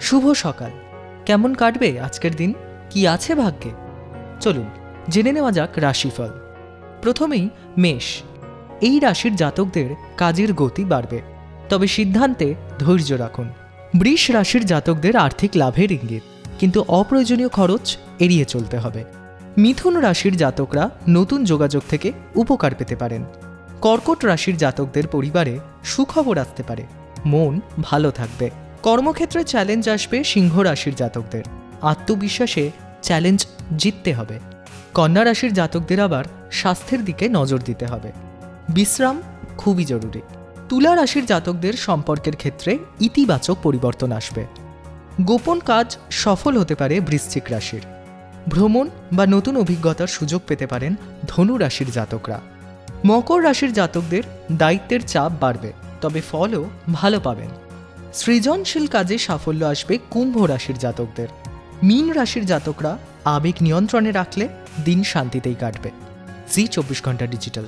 শুভ সকাল। কেমন কাটবে আজকের দিন? কি আছে ভাগ্যে? চলুন জেনে নেওয়া যাক রাশিফল। প্রথমেই মেষ। এই রাশির জাতকদের কাজের গতি বাড়বে, তবে সিদ্ধান্তে ধৈর্য রাখুন। বৃষ রাশির জাতকদের আর্থিক লাভের ইঙ্গিত, কিন্তু অপ্রয়োজনীয় খরচ এড়িয়ে চলতে হবে। মিথুন রাশির জাতকরা নতুন যোগাযোগ থেকে উপকার পেতে পারেন। কর্কট রাশির জাতকদের পরিবারে সুখবর আসতে পারে, মন ভালো থাকবে। কর্মক্ষেত্রে চ্যালেঞ্জ আসবে সিংহ রাশির জাতকদের, আত্মবিশ্বাসে চ্যালেঞ্জ জিততে হবে। কন্যা রাশির জাতকদের আবার স্বাস্থ্যের দিকে নজর দিতে হবে, বিশ্রাম খুবই জরুরি। তুলা রাশির জাতকদের সম্পর্কের ক্ষেত্রে ইতিবাচক পরিবর্তন আসবে। গোপন কাজ সফল হতে পারে বৃশ্চিক রাশির। ভ্রমণ বা নতুন অভিজ্ঞতার সুযোগ পেতে পারেন ধনু রাশির জাতকরা। মকর রাশির জাতকদের দায়িত্বের চাপ বাড়বে, তবে ফলও ভালো পাবেন। সৃজনশীল কাজে সাফল্য আসবে কুম্ভ রাশির জাতকদের। মীন রাশির জাতকরা আবেগ নিয়ন্ত্রণে রাখলে দিন শান্তিতেই কাটবে। জি 24 ঘন্টা ডিজিটাল।